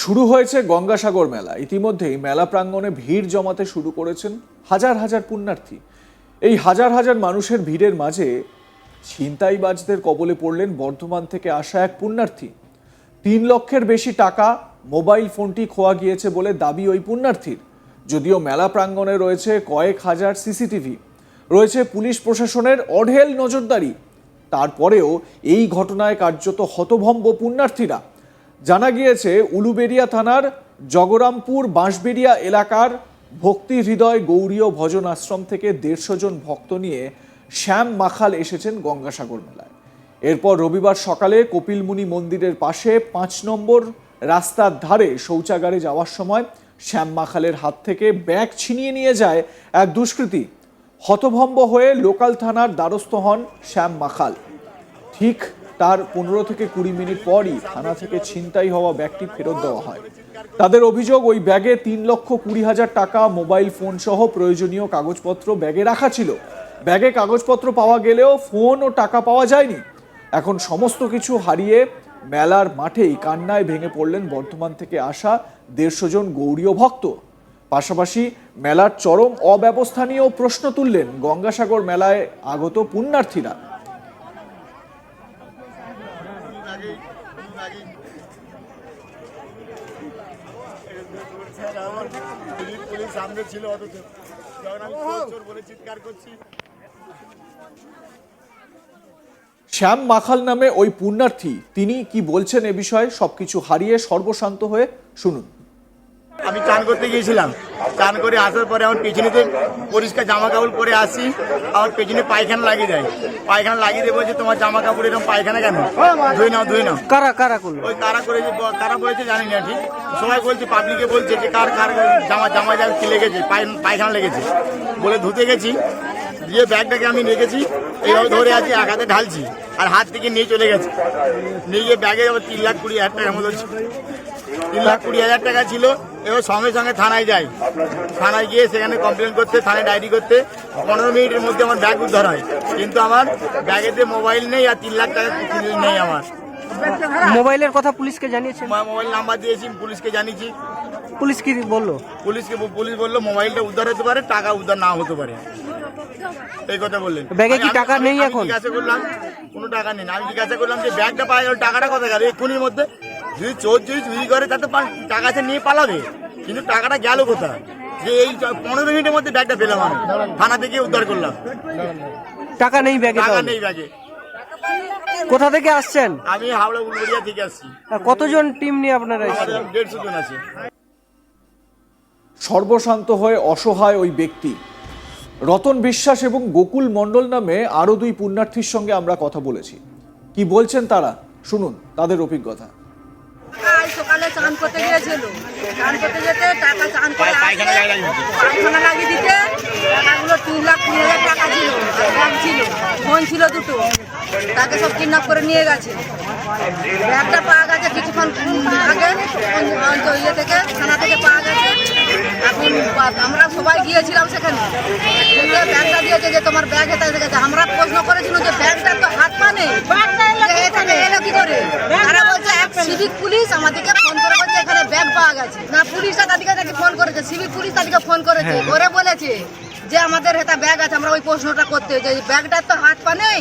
শুরু হয়েছে গঙ্গাসাগর মেলা। ইতিমধ্যেই মেলা প্রাঙ্গণে ভিড় জমাতে শুরু করেছেন হাজার হাজার পুণ্যার্থী। এই হাজার হাজার মানুষের ভিড়ের মাঝে ছিনতাইবাজদের কবলে পড়লেন বর্ধমান থেকে আসা এক পুণ্যার্থী। ৩ লক্ষের বেশি টাকা, মোবাইল ফোনটি খোয়া গিয়েছে বলে দাবি ওই পুণ্যার্থীর। যদিও মেলা প্রাঙ্গণে রয়েছে কয়েক হাজার সিসিটিভি, রয়েছে পুলিশ প্রশাসনের অঢেল নজরদারি, তারপরেও এই ঘটনায় কার্যত হতভম্ব পুণ্যার্থীরা। জানা গিয়েছে উলুবেড়িয়া থানার জগরামপুর বাঁশবেড়িয়া এলাকার ভক্তি হৃদয় গৌরীয় ভজন আশ্রম থেকে 150 জন ভক্ত নিয়ে শ্যাম মাখাল এসেছেন গঙ্গাসাগর মেলায়। এরপর রবিবার সকালে কপিলমুনি মন্দিরের পাশে 5 নম্বর রাস্তার ধারে শৌচাগারে যাওয়ার সময় শ্যাম মাখালের হাত থেকে ব্যাগ ছিনিয়ে নিয়ে যায় এক দুষ্কৃতী। হতভম্ব হয়ে লোকাল থানার দ্বারস্থ হন শ্যাম মাখাল। ঠিক তার 15 থেকে 20 মিনিট পরই থানা থেকে ছিনতাই হওয়া ব্যাগটি ফেরত দেওয়া হয়। তাদের অভিযোগ, ওই ব্যাগে 3,20,000 টাকা, মোবাইল ফোন সহ প্রয়োজনীয় কাগজপত্র ব্যাগে রাখা ছিল। ব্যাগে কাগজপত্র পাওয়া গেলেও ফোন ও টাকা পাওয়া যায়নি। এখন সমস্ত কিছু হারিয়ে মেলার মাঠেই কান্নায় ভেঙে পড়লেন বর্ধমান থেকে আসা 150 জন গৌরীয় ভক্ত। পাশাপাশি মেলার চরম অব্যবস্থা নিয়েও প্রশ্ন তুললেন গঙ্গাসাগর মেলায় আগত পুণ্যার্থীরা। সামনে ছিল অথচ যখন আমি চোর বলে চিৎকার করছি। শ্যাম মাখাল নামে ওই পুণ্যার্থী, তিনি কি বলছেন এ বিষয়ে, সবকিছু হারিয়ে সর্বশান্ত হয়ে শুনুন। আমি চান করতে গিয়েছিলাম, চান করে আসার পরে আমার পেছনেতে পরিষ্কার জামা কাপড় পরে আসি, আমার পেছনে পায়খানা লাগিয়ে দেয়। পায়খানা লাগিয়ে দিয়ে বলছে তোমার জামা কাপড় এরকম পায়খানা কেন, ধুয়ে নাও ধুয়ে নাও। কারা কারা করলো? ওই কারা করেছে, কারা বলেছে জানি না ঠিক। সবাই বলছে, পাবলিকে বলছে যে কার কার জামা কি লেগেছে, পায়খানা লেগেছে বলে ধুতে গেছি। দিয়ে ব্যাগটাকে আমি রেখেছি, এইভাবে ধরে আছি, এক হাতে ঢালছি আর হাত থেকে নিয়ে চলে গেছে। নিয়ে গিয়ে ব্যাগে আবার 3,20,000 টাকার মতো ছিল। 3,20,000 টাকা ছিল। এবার সঙ্গে সঙ্গে থানায় যাই, থানায় গিয়ে সেখানে কমপ্লেন করতে, থানায় ডায়েরি করতে 15 মিনিটের মধ্যে আমার ব্যাগ উদ্ধার হয়। কিন্তু আমার ব্যাগেতে মোবাইল নেই আর 3 লাখ টাকা নেই আমার। মোবাইলের কথা পুলিশকে জানিয়েছেন? মোবাইল নাম্বার দিয়েছি, পুলিশকে জানিয়েছি। পুলিশ কি বললো? পুলিশ বললো মোবাইলটা উদ্ধার হতে পারে, টাকা উদ্ধার না হতে পারে, এই কথা বললেন। ব্যাগে কি টাকা নেই এখন? জিজ্ঞাসা করলাম, কোনো টাকা নেই। আমি জিজ্ঞাসা করলাম যে ব্যাগটা পাওয়া গেল, টাকাটা কোথায় গেল এক্ষুনির মধ্যে? যদি চোর যদি চুরি করে তাতে টাকাটা নিয়ে পালাবে, কিন্তু টাকাটা গেল কোথায়? যে এই 15 মিনিটের মধ্যে ব্যাগটা পেলাম, আমি থানা থেকে উদ্ধার করলাম। টাকা নেই ব্যাগে? টাকা নেই ব্যাগে। কোথা থেকে আসছেন? আমি হাওড়া উলুবেড়িয়া থেকে আসছি। কতজন টিম নিয়ে আপনারা এসেছেন? 150 জন আছে। সর্বশান্ত হয়ে অসহায় ওই ব্যক্তি রতন বিশ্বাস এবং গোকুল মণ্ডল নামে আরো 2 পুণ্যার্থীর সঙ্গে আমরা কথা বলেছি। কি বলছেন তারা, শুনুন তাদের অভিজ্ঞতা। সকালে চান করতে গিয়েছিল, চান করতে যেতে টাকা চান করে পায়খানা লাগিয়ে দিতে টাকাগুলো 3,20,000 টাকা ছিল, ব্যাগ ছিল, ফোন ছিল 2টো, তাকে সব কিডন্যাপ করে নিয়ে গেছে। ব্যাগটা পাওয়া গেছে কিছুক্ষণ আগে, ইয়ে থেকে থানা থেকে পাওয়া গেছে। এখন আমরা সবাই গিয়েছিলাম সেখানে, ব্যাগটা দিয়েছে যে তোমার ব্যাগ হেঁটে গেছে। আমরা প্রশ্ন করেছিলাম যে ব্যাগটার তো হাত পা নেই, এখানে এলো কি করে? তারা বলছে এক সিভিক পুলিশ আমাদেরকে ফোন করে বলছে এখানে ব্যাগ পাওয়া গেছে। না, পুলিশটা তাদেরকে ফোন করেছে, সিভিক পুলিশ তাদেরকে ফোন করেছে, ওরে বলেছে যে আমাদের হেতা ব্যাগ আছে। আমরা ওই প্রশ্নটা করতে, যে ব্যাগটার তো হাত পা নেই,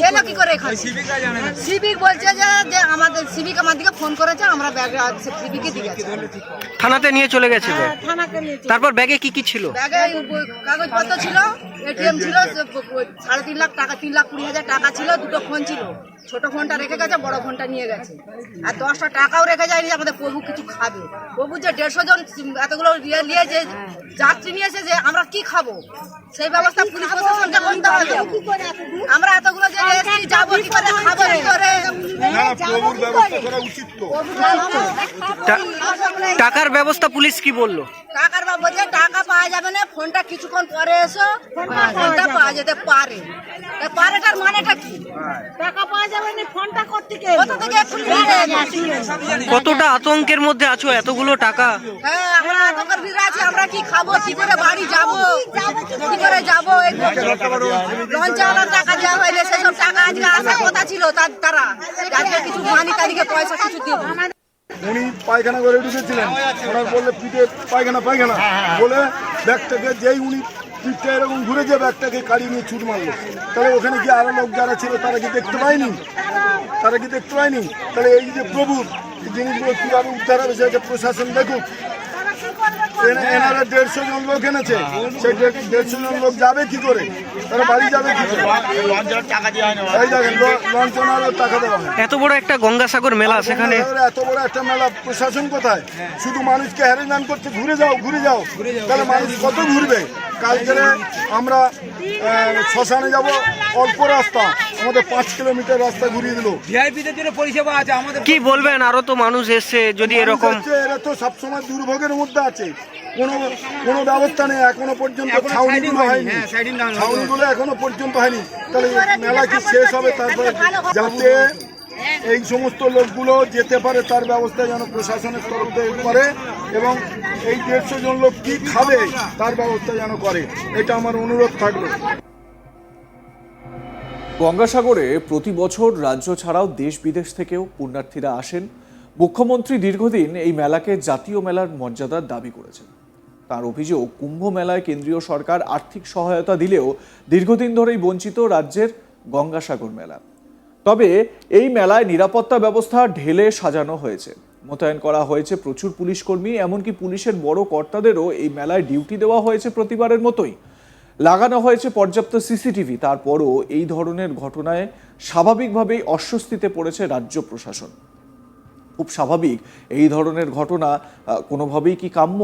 এলো কি করে এখানে? সিভিক বলছে যে আমাদের সিভিক আমাদেরকে ফোন করেছে, আমরা ব্যাগ সিভিকে দিয়ে গেছি। থানাতে নিয়ে চলে গেছে? তারপর ব্যাগে কি কি ছিল? ব্যাগে কাগজপত্র ছিল, এটিএম ছিল, 3.5 লাখ টাকা, 3,20,000 টাকা ছিল, 2টো ফোন ছিল। ছোট ফোনটা রেখে গেছে, বড় ফোনটা নিয়ে গেছে। আর 10টা টাকাও রেখে যায়নি, আমাদের প্রভু কিছু খাবে। প্রভু যে 150 জন এতগুলো নিয়ে যে যাত্রী নিয়েছে, যে আমরা কি খাবো সেই ব্যবস্থা পুলিশ প্রশাসনকে করতে হবে। আমরা এতগুলো যে যাবো কি করে, খাবো কি করে? টাকার ব্যবস্থা পুলিশ কি বললো? টাকার বা বলছে টাকা পাওয়া যাবে না, ফোনটা কিছুক্ষণ পরে এসো, ফোনটা পাওয়া যেতে পারে। পারেটার মানেটা কি? টাকা পাওয়া যাবে না, ফোনটা করতে গেলে কত থেকে কতটা আতঙ্কের মধ্যে আছো, এতগুলো টাকা? হ্যাঁ, আমরা আতঙ্কের ভিতরে আছি। আমরা কি খাবো, কি করে বাড়ি যাবো, কি করে যাবো? লঞ্চাওয়ালার টাকা দেওয়া হয়নি, সেসব টাকা আজকে আসার কথা ছিল। তারা আজকে কিছু মানি তারিখে পয়সা কিছু দেবো। উনি পায়খানা করে ঢুকেছিলেন, ওনার বললে পিঠে পায়খানা বলে ব্যাগটাকে যেই উনি পিঠটা এরকম ঘুরে যে ব্যাগটাকে কাড়ি নিয়ে ছুট মারলো। তাহলে ওখানে কি আরো লোক যারা ছিল তারা কি দেখতে পায়নি? তাহলে এই যে প্রভু জিনিসগুলো কিভাবে উদ্ধার হবে সেটা প্রশাসন দেখুক। এনারা 150 জন লোক এনেছে, সেই 150 জন লোক যাবে কি করে? তারা বাড়ি যাবে কি করে? এই দেখেন লঞ্চনারও টাকা দেওয়া হয়। এত বড় একটা গঙ্গাসাগর মেলা, সেখানে এত বড় একটা মেলা, প্রশাসন কোথায়? শুধু মানুষকে হ্যারাসমেন্ট করতে ঘুরে যাও, তাহলে মানুষ কত ঘুরবে? কালকে আমরা শ্মশানে যাব, অল্প রাস্তা, আমাদের 5 কিলোমিটার রাস্তা ঘুরিয়ে দিল। ভিআইপিদের জন্য পরিষেবা আছে আমাদের। কি বলবেন, আরো তো মানুষ এসছে, যদি এরকম এরা তো সবসময় দুর্ভোগের মধ্যে আছে, কোনো ব্যবস্থা নেই এখনো পর্যন্ত। ছাউনিগুলো হয়নি, ছাউনিগুলো এখনো পর্যন্ত হয়নি। তাহলে মেলা কি শেষ হবে? তারপরে যাতে এই সমস্ত লোকগুলো যেতে পারে তার ব্যবস্থা যেন প্রশাসনের তরফ থেকে করে, এবং এই 150 জন লোক কি খাবে তার ব্যবস্থা যেন করে, এটা আমার অনুরোধ থাকবে। গঙ্গাসাগরে প্রতি বছর রাজ্য ছাড়াও দেশ বিদেশ থেকেও পুণ্যার্থীরা আসেন। মুখ্যমন্ত্রী দীর্ঘদিন এই মেলাকে জাতীয় মেলার মর্যাদার দাবি করেছেন। তার অভিযোগ, কুম্ভ মেলায় কেন্দ্রীয় সরকার আর্থিক সহায়তা দিলেও দীর্ঘদিন ধরেই বঞ্চিত রাজ্যের গঙ্গাসাগর মেলা। তবে এই মেলায় নিরাপত্তা ব্যবস্থা ঢেলে সাজানো হয়েছে, মোতায়েন করা হয়েছে প্রচুর পুলিশ কর্মী, এমনকি পুলিশের বড় কর্তাদেরও এই মেলায় ডিউটি দেওয়া হয়েছে প্রতিবারের মতোই। লাগানো হয়েছে পর্যাপ্ত সিসিটিভি। তারপরও এই ধরনের ঘটনায় স্বাভাবিকভাবেই অস্বস্তিতে পড়েছে রাজ্য প্রশাসন। খুব স্বাভাবিক, এই ধরনের ঘটনা কোনোভাবেই কি কাম্য?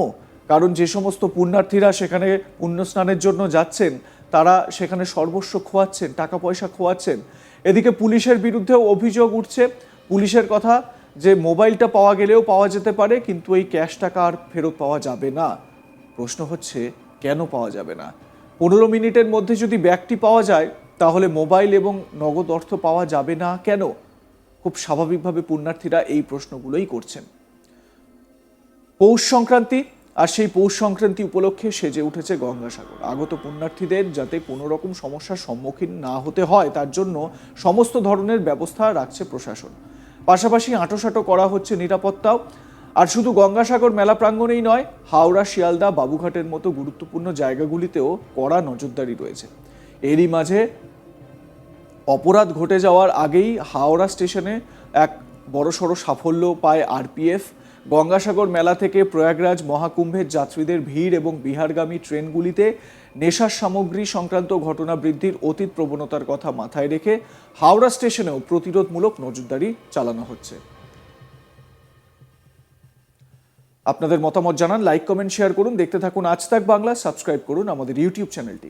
কারণ যে সমস্ত পুণ্যার্থীরা সেখানে পুণ্যস্নানের জন্য যাচ্ছেন, তারা সেখানে সর্বস্ব খোয়াচ্ছেন, টাকা পয়সা খোয়াচ্ছেন। এদিকে পুলিশের বিরুদ্ধেও অভিযোগ উঠছে। পুলিশের কথা যে মোবাইলটা পাওয়া গেলেও পাওয়া যেতে পারে, কিন্তু এই ক্যাশ টাকা আর ফেরত পাওয়া যাবে না। প্রশ্ন হচ্ছে, কেন পাওয়া যাবে না? 15 মিনিটের মধ্যে যদি ব্যাগটি পাওয়া যায়, তাহলে মোবাইল এবং নগদ অর্থ পাওয়া যাবে না কেন? খুব স্বাভাবিকভাবে পুণ্যার্থীরা এই প্রশ্নগুলোই করছেন। পৌষ সংক্রান্তি, আর সেই পৌষ সংক্রান্তি উপলক্ষে সেজে উঠেছে গঙ্গাসাগর। আগত পুণ্যার্থীদের যাতে কোনো রকম সমস্যার সম্মুখীন না হতে হয়, তার জন্য সমস্ত ধরনের ব্যবস্থা রাখছে প্রশাসন। পাশাপাশি আঁটোসাঁটো করা হচ্ছে নিরাপত্তাও। আর শুধু গঙ্গাসাগর মেলা প্রাঙ্গণেই নয়, হাওড়া, শিয়ালদা, বাবুঘাটের মতো গুরুত্বপূর্ণ জায়গাগুলিতেও কড়া নজরদারি রয়েছে। এরই মাঝে অপরাধ ঘটে যাওয়ার আগেই হাওড়া স্টেশনে এক বড়সড় সাফল্য পায় আরপিএফ। গঙ্গাসাগর মেলা থেকে প্রয়াগরাজ মহাকুম্ভের যাত্রীদের ভিড় এবং বিহারগামী ট্রেনগুলিতে নেশার সামগ্রী সংক্রান্ত ঘটনা বৃদ্ধির অতীত প্রবণতার কথা মাথায় রেখে হাওড়া স্টেশনেও প্রতিরোধমূলক নজরদারি চালানো হচ্ছে। আপনাদের মতামত জানান, লাইক, কমেন্ট, শেয়ার করুন। দেখতে থাকুন আজ তাক বাংলা, সাবস্ক্রাইব করুন আমাদের ইউটিউব চ্যানেলটি।